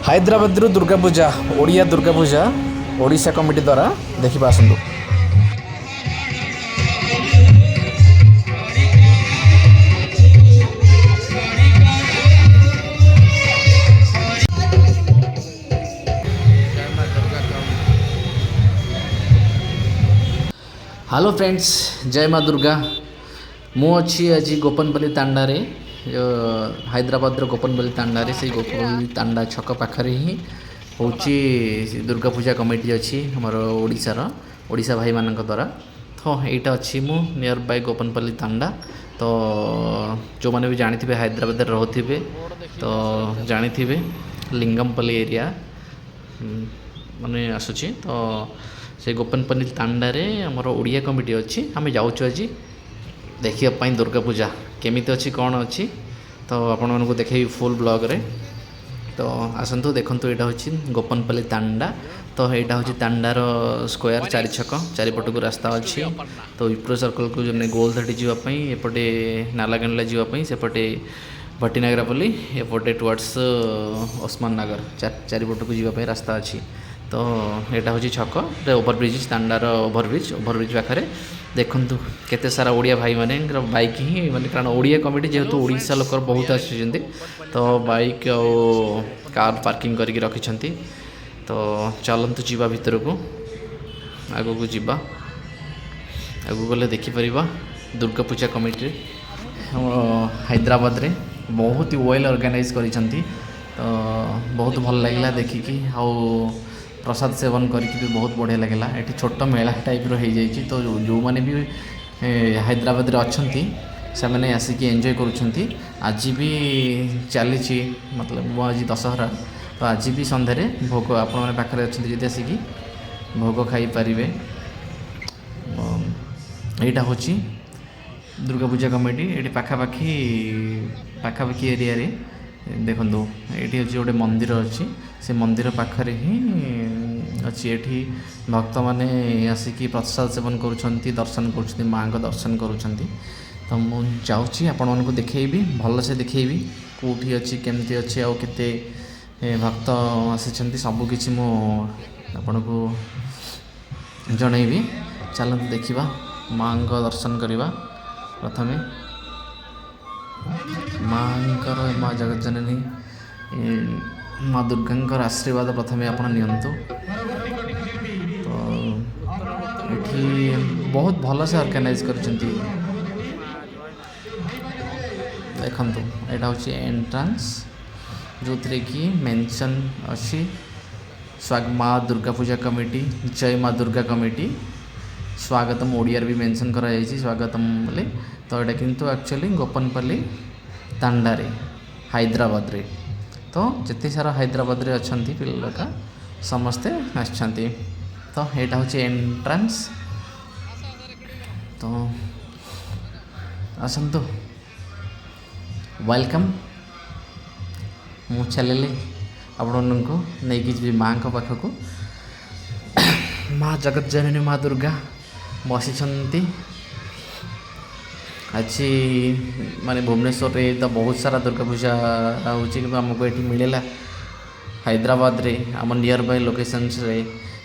ହାଇଦ୍ରାବାଦରୁ Durga Puja Odia Durga Puja Odisha committee ଦ୍ୱାରା ଦେଖିବା ଆସନ୍ତୁ। हेलो फ्रेंड्स, जय माँ दुर्गा। मु अच्छी आज गोपनपल्ली तांडारे हैदराबाद गोपनपल्ली तांडारे से गोपनपल्ली तांडा छक पाखरे ही हूँ दुर्गा पूजा कमिटी अच्छी आमर ओडिशा भाई मान द्वारा। तो यहाँ अच्छी मु नियर बाय गोपनपल्ली तांडा। तो जो मैंने भी जानी थे हैदराबाद रोथे तो जानी थे लिंगमपल्ली एरिया माने आसूची। तो से गोपनपल्ली तांडारे आमर ओडिया कमिटी अच्छी आम जाऊँ आज देखापी दुर्गा पूजा केमी अच्छी कौन अच्छी। तो आपण मानक देखे फुल ब्लॉग रे। तो आसतु देखु यहाँ हूँ गोपनपल्ली तांडा। तो यहाँ हूँ तांडार स्क्वायर चारि छक चारिपट को रास्ता अच्छी। तो विप्रो सर्कल को जो गोल धाटी जावाई एपटे नालागंडला जावाई सेपटे भट्टीनागरापल्ली एपटे टुवर्ड्स ओस्मान नगर चारिपट को जावाई रास्ता अच्छी। तो यहाँ हूँ छक ओभरब्रिज तांडार ओभरब्रिज पाखे देखु केते सारा ओडिया भाई माने बाइक ही माने कारण ओडिया कमिटी जेहेतु ओडिशा लोक बहुत आसुचंती तो बाइक और कार पार्किंग करके रखिछंती। तो चलतु जीवा भीतर को आगो को जीवा आगो गले देखिपर दुर्गा पूजा कमिटी हैदराबाद रे बहुत ही वेल ऑर्गेनाइज करिसंती। तो बहुत भल लगिला देखिकी आउ प्रसाद सेवन करके भी बहुत बढ़िया लगेगा। ये छोट मेला टाइप रो हो जाइए। तो जो मैंने भी हैदराबाद रे अच्छी से मैंने आसिक एंजॉय करुँच। आज भी चली मतलब वो आज दशहरा। तो आज भी संध्यारे भोग आपण मैंने पाखे अच्छा जब आसिक भोग खाई पारे। यहाँ हूँ दुर्गा पूजा कमिटी ये पाखापाखी एरिया रे देखो ये हूँ गोटे मंदिर अच्छी से मंदिर पाखरे ही अच्छी। ये भक्त मैंने आसिक प्रसाद सेवन करुँच दर्शन कर माँ को दर्शन करुँच। तो मुझे जाऊँगी आपण मानक देखी भल से देखी कौटी अच्छी केमती अच्छी आउ केते भक्त आसी सबकि आपन को जनइबी। चलते देखा माँ को दर्शन करवा। प्रथम माँ जगज्जननी माँ दुर्गा आशीर्वाद प्रथम आपण नियंतु। तो ये बहुत भल से ऑर्गेनाइज करछंती। देखंतु एटा होची एंट्रेंस जो थे कि मेंशन अच्छी माँ दुर्गा पूजा कमिटी जय माँ दुर्गा कमिटी स्वागतम ओडिया भी मेंशन करा जायछि स्वागतम बोले। तो यहाँ किंतु एक्चुअली गोपनपल्ली तांडारे हैदराबाद रे। तो जिते सारा हैदराबाद रे अच्छी पिला समस्ते आछंती। तो यहाँ हूँ एंट्रेंस। तो आसतु वेलकम। मु चलिए आपण को नहीं जी माँ को पाखक माँ जगज्जननी माँ दुर्गा बसी आज माने भुवनेश्वर रे। तो बहुत सारा दुर्गा पूजा होमको ये मिलेला हैदराबाद रे आम नियर बाय लोकेशंस रे।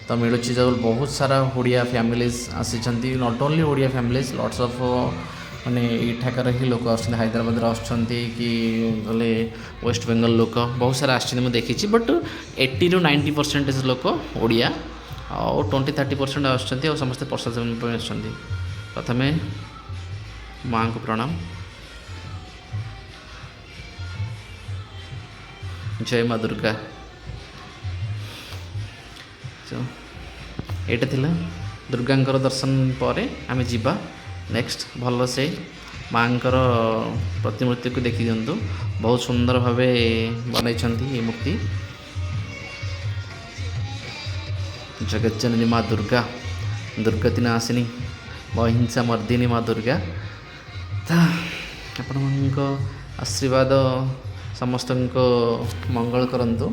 तो मिलूँ जो बहुत सारा ओडिया फैमिलीज आसी not only Odia families lots of माने इठाकार ही लोक हैदराबाद आसुँच कि गले वेस्ट बेंगल लोक बहुत सारा आसुँच देखी। बट 80 ରୁ 90% लोक ओडिया और 20-30% आसुँच समस्ते प्रसाद सेवन आसुँच। प्रथम माँ को प्रणाम। जय माँ दुर्गा। एटा थिला दुर्गांकर दर्शन पर आम जीवा नेक्स्ट भल से माँ प्रतिमूर्ति को देखी दिंतु। बहुत सुंदर भाव बनई ये मूर्ति जगज्जननी माँ दुर्गा दुर्गति नाशिनी अहिंसा मर्दिनी माँ दुर्गा। आपण आशीर्वाद समस्त मंगल करंतु।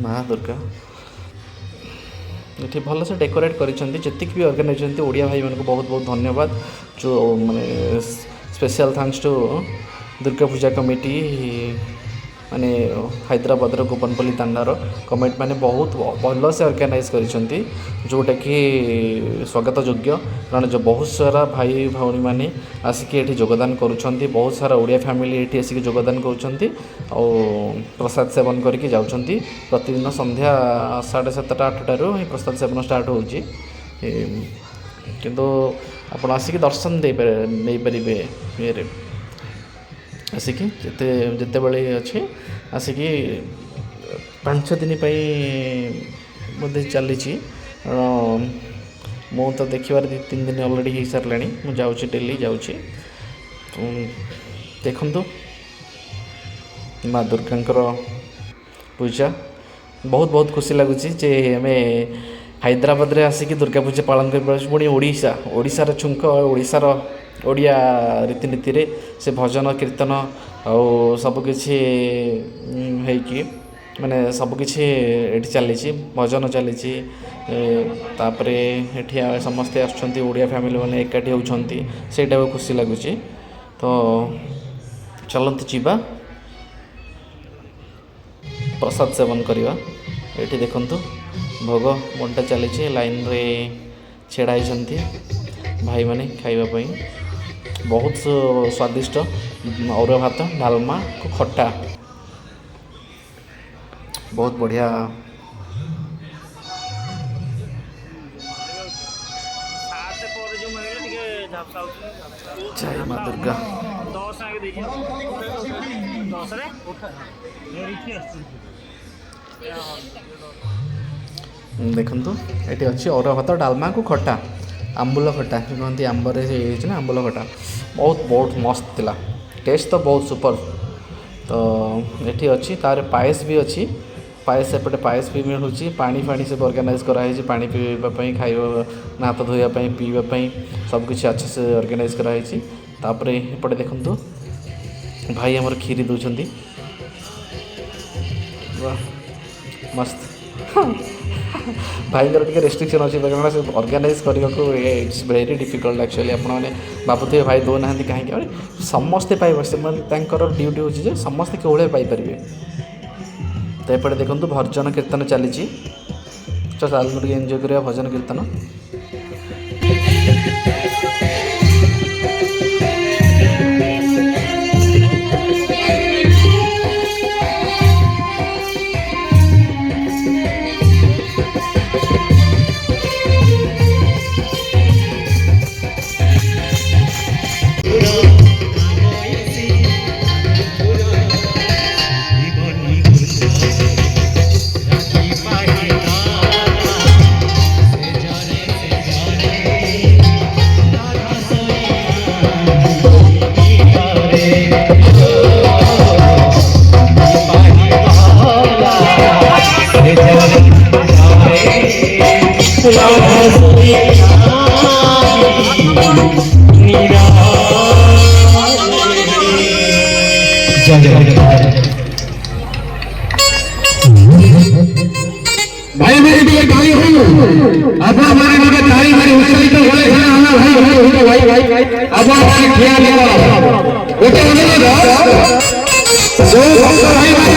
माँ दुर्गा ये भल से डेकोरेट करती भी ऑर्गेनाइज ओडिया भाई मानक बहुत बहुत धन्यवाद। जो माने special thanks to Durga Puja committee माने हैदराबाद गोपनपल्ली तांडार कमिटी मैंने बहुत भल से ऑर्गेनाइज करिसेंती जोटा कि स्वागत योग्य कारण जो बहुत सारा भाई भौणी मैंने आसिक ये योगदान करुँच बहुत सारा ओडिया फैमिली ये आसिक योगदान करुँच प्रसाद सेवन करके जाउछंती प्रतिदिन संध्या 7:30 8टारू प्रसाद सेवन स्टार्ट होउची किंतु आप आसिक दर्शन नहीं पारे ये आसिक जिते बड़े अच्छे आसिक 5 दिन बोधे चली मु तो देखिबार 2-3 दिन ऑलरेडी हो सारे मुझे जाऊँगी डेली जाऊँगी तो देखु माँ दुर्गांकर पूजा बहुत बहुत खुशी लगुच आम हैदराबाद रे आसिक दुर्गा पूजा पालन कर पुणी ओडिशार छुंक ओडिशार ओडिया रीतिनीति रे से भजन कीर्तन आउ सबकि माने सबकि चली भजन चली तापर ये समस्ते आसुँच ओडिया फैमिली मैंने एकाठी होती से खुशी लगुच तो चलते जीवा प्रसाद सेवन करवा ये देखंतु भोग बंटा चली लाइन रे छेड़ा होती भाई माने खाइबा बहुत स्वादिष्ट अरुआ भात डालमा को खट्टा बहुत बढ़िया जय माँ दुर्गा देखु ये अच्छी अरुआ भात डालमा को खट्टा आंबुल खट्टा कहते आंबर से ना आंबुल खट्टा बहुत बहुत मस्त थिला टेस्ट तो बहुत सुपर तो ये अच्छी तार पायस भी अच्छी पायस एपटे पायस भी मिलूँ पानी फाणी सब ऑर्गेनाइज कराई पानी पीवाई खाइबा हाथ धोवाई पीवाई सबकिछ अच्छे से ऑर्गेनाइज कराई तापर एपटे देखु भाई आमर खीरी दौरान मस्त भाई टे रेस्ट्रिक्शन अच्छी कारण से ऑर्गेनाइज करने को इट्स वेरी डिफिकल्ट एक्चुअली आपने भावुए भाई दौना कहीं समस्ते पाइब से ड्यूटी हो समस्ते कौन पाइपर तो एपटे देखो भजन कीर्तन चली चल एंजॉय करिया भजन कीर्तन भाई मेरे लिए गाड़ी हो अब हमारे लिए गाड़ी मेरी ऊंचाई तो बोले है ना भाई अब हमारे खेल लगा ओके बोलेगा जो भाई भाई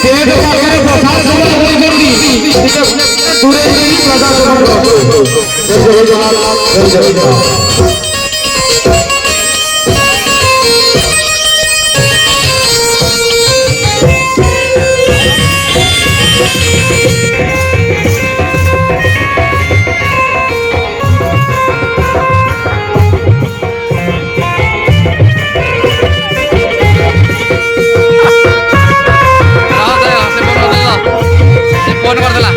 तेज वगैरह प्रसाद सब बोल जल्दी पूरे ही प्रसाद सब जय जवान फोन कर देला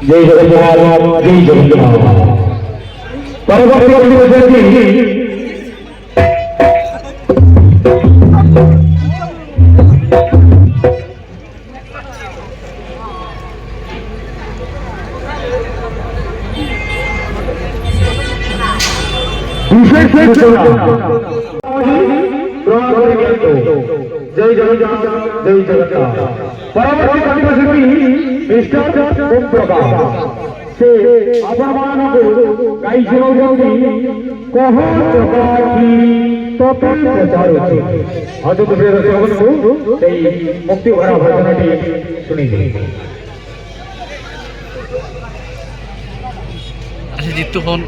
जय जगन्नाथ जय जगन्नाथ परवर्ती सूचना ग्रहण करियंतु जय जगन्नाथ जय जगन्नाथ परवर्ती कंठशिल्पी मिस्टर ओम प्रकाश से आपण मानकु गाई सुनाउछंती कह प्रकाशी तोते प्रचारुछि अद्भुत प्रिय दर्शकबंधु सेई मुक्ति भरा भजनटी शुणिबे अच्छा जितु फोन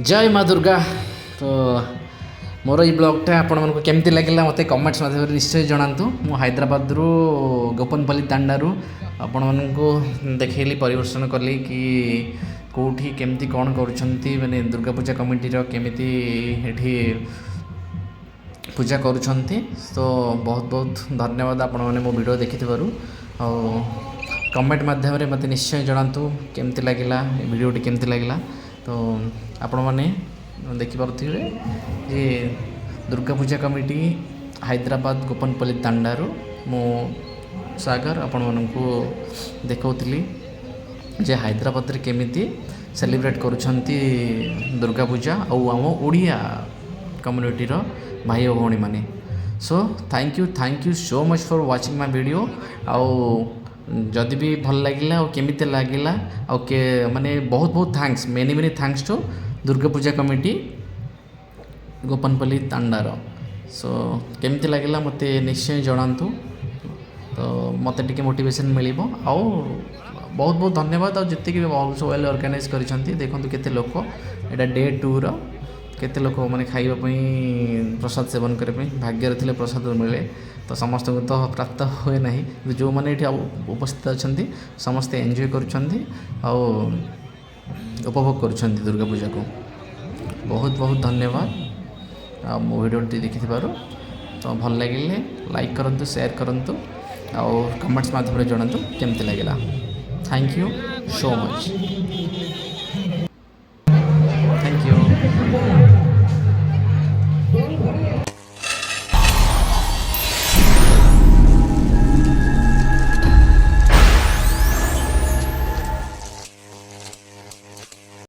जय माँ दुर्गा। तो मोर ये ब्लॉगटा आपण मानक केमती लगिला मते कमेंट्स माध्यम निश्चय जणातु। मु हैदराबाद रु गोपनपल्ली तांडारू आपण मानक देखैली परिदर्शन कली कि कोठी केमती कौन करुछंती माने दुर्गा पूजा कमिटी रो केमिति एठी पूजा करुछंती। तो बहुत बहुत धन्यवाद आपण माने मो वीडियो देखिथिबारु। आ कमेंट माध्यम रे मते निश्चय जणातु केमती लगिला वीडियोटी केमती लगिला। तो आपण माने देखि पारुथिबे जे दुर्गा पूजा कमिटी हैदराबाद गोपनपल्ली तांडारू मो सागर आपण मानकु देखौतली जे हैदराबाद रे केमिति सेलिब्रेट करुछंती दुर्गा पूजा और आम ओडिया कम्युनिटी रो भाई और भौणी माने। So thank you so much for watching my video. आउ जदि भी भल लगिला और केमिति लगिला और के माने बहुत बहुत thanks many thanks to Durga Puja committee Gopanpalli तांडार। सो केमिति लगिला मते निश्चय जणातु। तो मते टिके मोटिवेशन मिलिबो। आउ बहुत बहुत धन्यवाद। और जिते कि ऑल्सो वेल ऑर्गेनाइज करिसंती देखंतु केते लोक एटा डे 2 रो केते लोक माने खाइबा पई प्रसाद सेवन करे पई भाग्य थिले प्रसाद मिले। तो समस्त को तो प्राप्त हुए नहीं जो मैंने ये उपस्थित अच्छा समस्ते एंजॉय करुँच उपभोग करुँच दुर्गा पूजा को। बहुत बहुत धन्यवाद आ मो वीडियो देखि। तो भल लगे लाइक करूँ शेयर करूँ और कमेंट्स माध्यम जनातु केमती लगे। Thank you so much.